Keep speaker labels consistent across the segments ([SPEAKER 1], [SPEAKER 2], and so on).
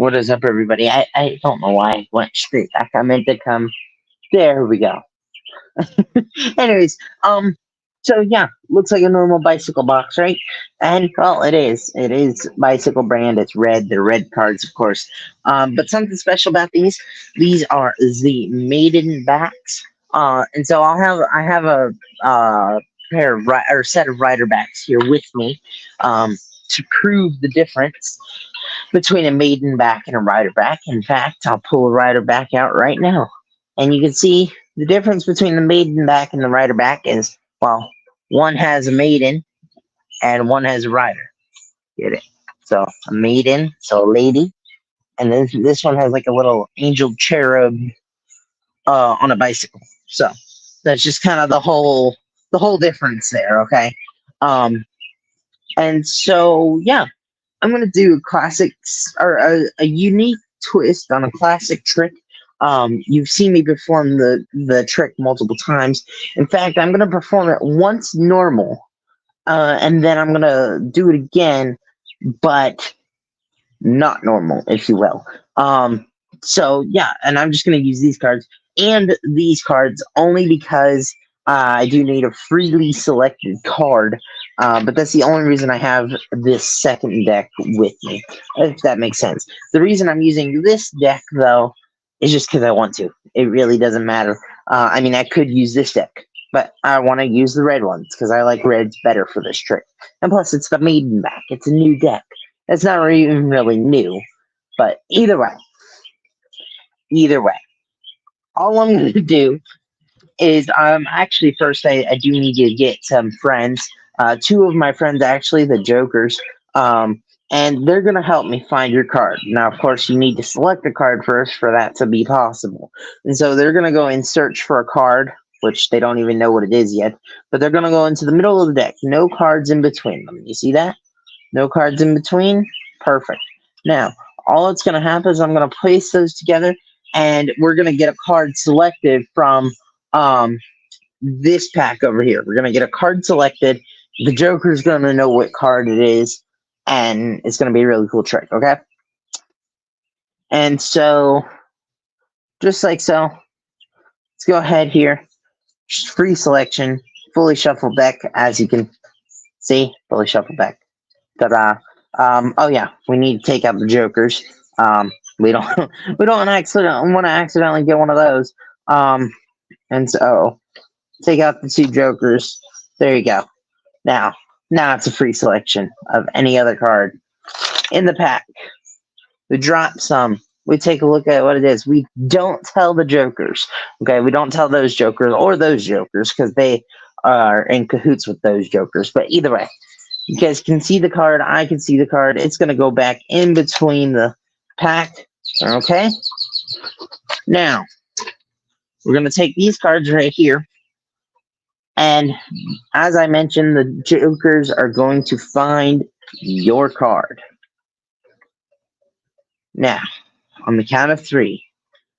[SPEAKER 1] What is up, everybody? I don't know why I went straight back. I meant to come. There we go. Anyways, so yeah, looks like a normal bicycle box, right? And well, it is. It is bicycle brand. It's red. They're red cards, of course. But something special about these are the maiden backs. And so I have a pair of or set of rider backs here with me, to prove the difference between a maiden back and a rider back. In fact, I'll pull a rider back out right now. And you can see the difference between the maiden back and the rider back is, well, one has a maiden and one has a rider. Get it? So a maiden, so a lady, and then this one has like a little angel cherub on a bicycle. So that's just kind of the whole difference there, okay? Um and so yeah, I'm gonna do a classic or a unique twist on a classic trick. You've seen me perform the trick multiple times. In fact, I'm gonna perform it once normal, and then I'm gonna do it again, but not normal, if you will. So yeah, and I'm just gonna use these cards and these cards only because I do need a freely selected card. But that's the only reason I have this second deck with me, if that makes sense. The reason I'm using this deck, though, is just because I want to. It really doesn't matter. I mean, I could use this deck, but I want to use the red ones because I like reds better for this trick. And plus, it's the maiden back. It's a new deck. It's not even really new, but either way, all I'm going to do is actually first I do need to get some friends. Two of my friends, actually, the Jokers, and they're going to help me find your card. Now, of course, you need to select a card first for that to be possible. And so they're going to go and search for a card, which they don't even know what it is yet, but they're going to go into the middle of the deck. No cards in between them. You see that? No cards in between? Perfect. Now, all that's going to happen is I'm going to place those together, and we're going to get a card selected from this pack over here. We're going to get a card selected. The Joker's going to know what card it is, and it's going to be a really cool trick, okay? And so, just like so, let's go ahead here. Just free selection, fully shuffled deck, as you can see, fully shuffled deck. Ta-da. Oh yeah, we need to take out the Jokers. We don't we don't want to accidentally get one of those. And so take out the two Jokers. There you go. Now it's a free selection of any other card in the pack. We drop some. We take a look at what it is. We don't tell the Jokers. Okay, we don't tell those Jokers or those Jokers because they are in cahoots with those Jokers. But either way, you guys can see the card. I can see the card. It's going to go back in between the pack. Okay? Now, we're going to take these cards right here. And as I mentioned, the Jokers are going to find your card. Now, on the count of 3,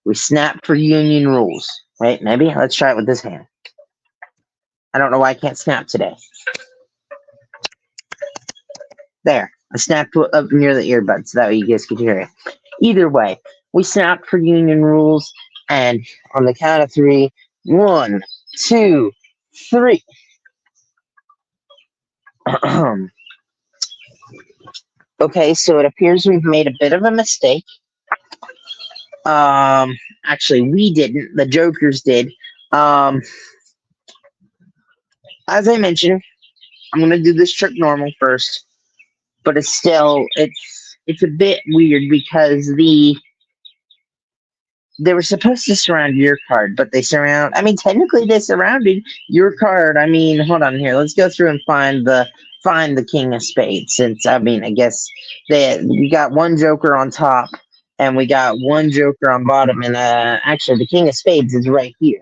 [SPEAKER 1] we snap for union rules. Wait, maybe? Let's try it with this hand. I don't know why I can't snap today. There. I snapped up near the earbuds so that way you guys could hear it. Either way, we snap for union rules, and on the count of 3, 1, 2, 3. Okay, so it appears we've made a bit of a mistake. Actually, we didn't. The Jokers did. As I mentioned, I'm gonna do this trick normal first, but it's a bit weird because they were supposed to surround your card, but technically they surrounded your card. I mean, hold on here. Let's go through and find the King of Spades, since, I mean, I guess we got one Joker on top, and we got one Joker on bottom, and actually the King of Spades is right here.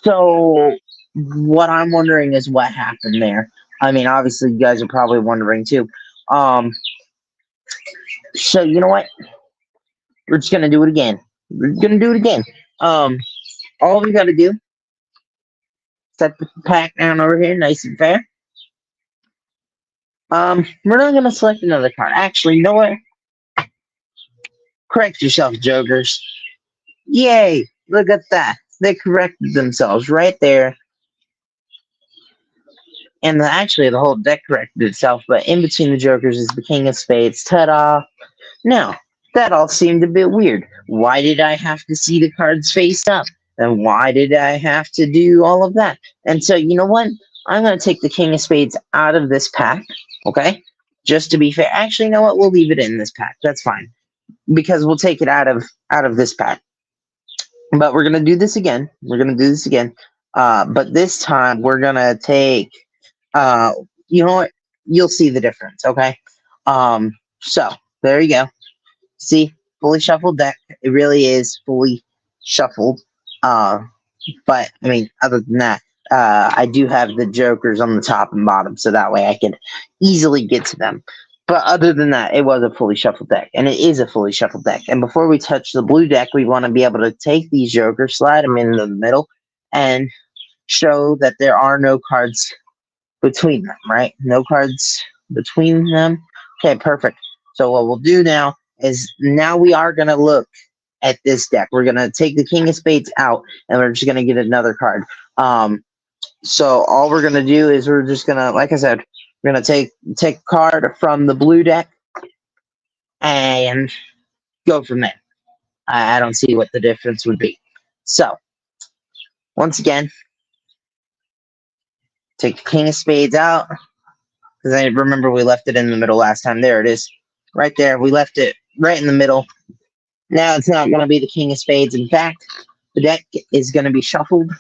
[SPEAKER 1] So what I'm wondering is what happened there. I mean, obviously you guys are probably wondering too. So you know what? We're just gonna do it again. All we gotta do, set the pack down over here, nice and fair. We're not gonna select another card. Actually, you know what? Correct yourself, jokers. Yay! Look at that. They corrected themselves right there. And actually, the whole deck corrected itself, but in between the jokers is the king of spades. Ta-da! Now, that all seemed a bit weird. Why did I have to see the cards face up? And why did I have to do all of that? And so, you know what? I'm going to take the king of spades out of this pack, okay? Just to be fair. Actually, you know what? We'll leave it in this pack. That's fine. Because we'll take it out of this pack. But we're going to do this again. But this time, we're going to take... you know what? You'll see the difference, okay? So, there you go. See, fully shuffled deck. It really is fully shuffled. But I mean, other than that, I do have the jokers on the top and bottom, so that way I can easily get to them. But other than that, it was a fully shuffled deck, and it is a fully shuffled deck. And before we touch the blue deck, we want to be able to take these jokers, slide them in the middle, and show that there are no cards between them, right? No cards between them. Okay, perfect. So what we'll do now is now we are going to look at this deck. We're going to take the king of spades out, and we're just going to get another card. So all we're going to do is we're just going to, like I said, we're going to take a card from the blue deck and go from there. I don't see what the difference would be. So, once again, take the king of spades out, because I remember we left it in the middle last time. There it is. Right there. We left it right in the middle. Now it's not going to be the king of spades. In fact, the deck is going to be shuffled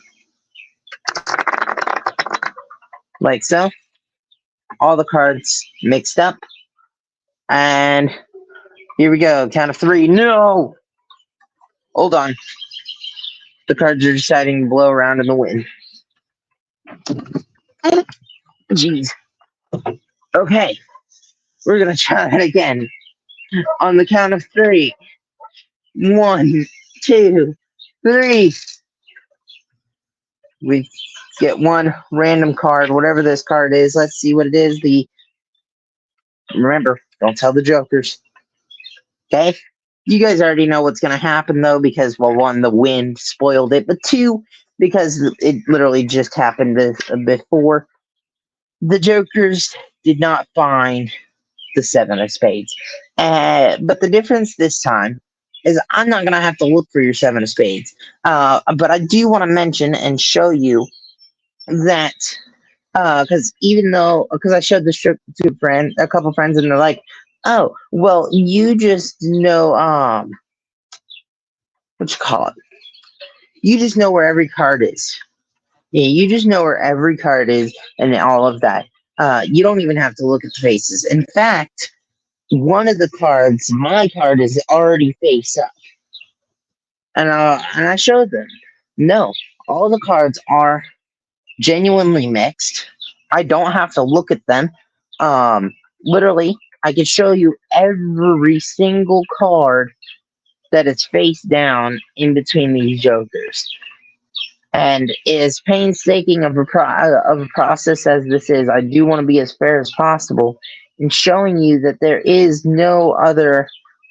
[SPEAKER 1] like so. All the cards mixed up. And here we go. Count of three. No! Hold on. The cards are deciding to blow around in the wind. Jeez. Okay. We're going to try that again. On the count of three. 1, 2, 3. We get one random card, whatever this card is. Let's see what it is. Remember, don't tell the jokers. Okay? You guys already know what's going to happen, though, because, well, one, the wind spoiled it, but two, because it literally just happened before. The jokers did not find the seven of spades. But the difference this time is I'm not going to have to look for your seven of spades. But I do want to mention and show you that, because I showed this to a couple friends, and they're like, oh, well, you just know, what you call it? You just know where every card is. Yeah, you just know where every card is and all of that. You don't even have to look at the faces. In fact, one of the cards, my card, is already face up. And I showed them. No, all the cards are genuinely mixed. I don't have to look at them. Literally, I can show you every single card that is face down in between these jokers. And as painstaking of a process as this is, I do want to be as fair as possible in showing you that there is no other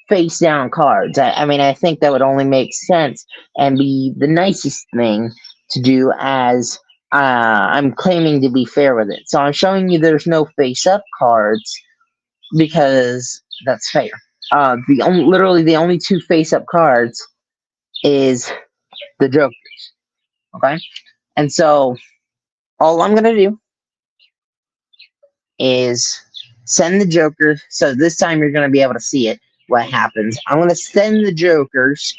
[SPEAKER 1] face down cards. I mean, I think that would only make sense and be the nicest thing to do, as I'm claiming to be fair with it. So I'm showing you there's no face up cards because that's fair. Literally the only two face up cards is the jokers. Okay? And so all I'm going to do is send the joker. So this time you're going to be able to see it, what happens. I'm going to send the jokers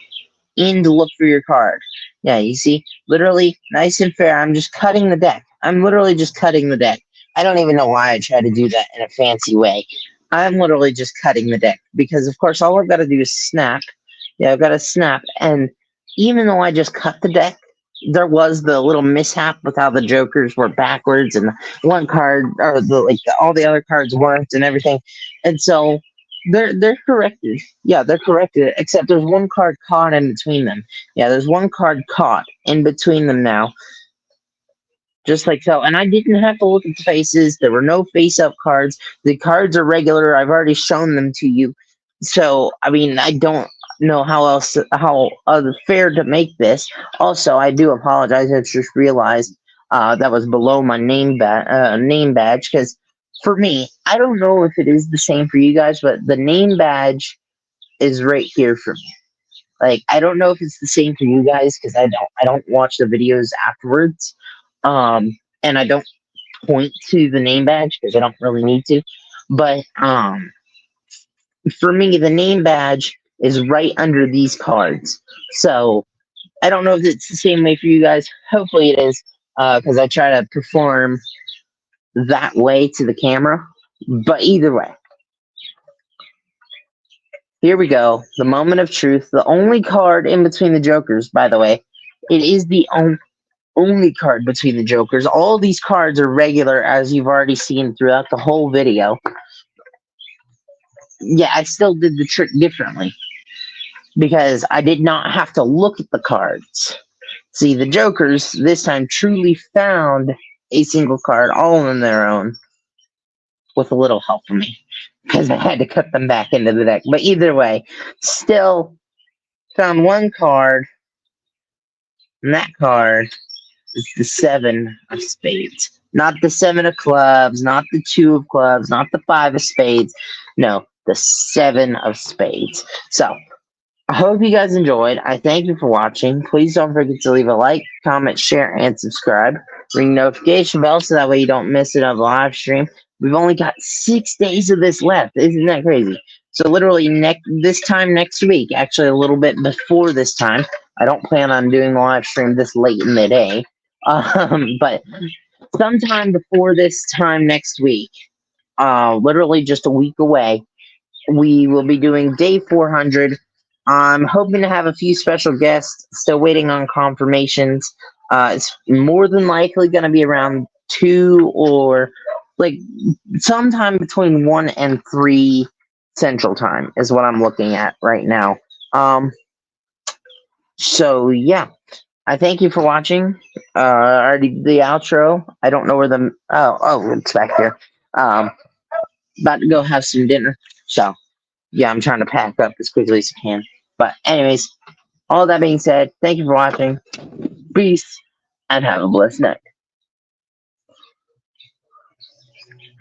[SPEAKER 1] in to look for your card. Yeah, you see? Literally, nice and fair. I'm just cutting the deck. I'm literally just cutting the deck. I don't even know why I try to do that in a fancy way. I'm literally just cutting the deck because, of course, all I've got to do is snap. Yeah, I've got to snap. And even though I just cut the deck, there was the little mishap with how the jokers were backwards and one card, or all the other cards weren't, and everything. And so they're corrected. Yeah, they're corrected, except there's one card caught in between them. Yeah, there's one card caught in between them now. Just like so. And I didn't have to look at the faces. There were no face-up cards. The cards are regular. I've already shown them to you. So, I mean, know how fair to make this. Also, I do apologize. I just realized that was below my name badge because for me, I don't know if it is the same for you guys, but the name badge is right here for me. Like I don't know if it's the same for you guys because I don't watch the videos afterwards, and I don't point to the name badge because I don't really need to. But for me, the name badge is right under these cards. So I don't know if it's the same way for you guys. Hopefully it is, because I try to perform that way to the camera. But either way, here we go. The moment of truth. The only card in between the Jokers, by the way. It is the only card between the Jokers. All these cards are regular, as you've already seen throughout the whole video. Yeah, I still did the trick differently because I did not have to look at the cards. See, the Jokers this time truly found a single card all on their own with a little help from me because I had to cut them back into the deck. But either way, still found one card, and that card is the 7 of spades. Not the 7 of clubs, not the 2 of clubs, not the 5 of spades. No, the 7 of spades. So, I hope you guys enjoyed. I thank you for watching. Please don't forget to leave a like, comment, share, and subscribe. Ring notification bell so that way you don't miss another live stream. We've only got 6 days of this left. Isn't that crazy? So literally this time next week, actually a little bit before this time. I don't plan on doing the live stream this late in the day. But sometime before this time next week, literally just a week away, we will be doing day 400. I'm hoping to have a few special guests. Still waiting on confirmations. It's more than likely going to be around 2 or like sometime between 1 and 3 Central Time is what I'm looking at right now. So yeah, I thank you for watching. Already the outro. I don't know where the it's back here. About to go have some dinner. So yeah, I'm trying to pack up as quickly as I can. But anyways, all that being said, thank you for watching. Peace and have a blessed night.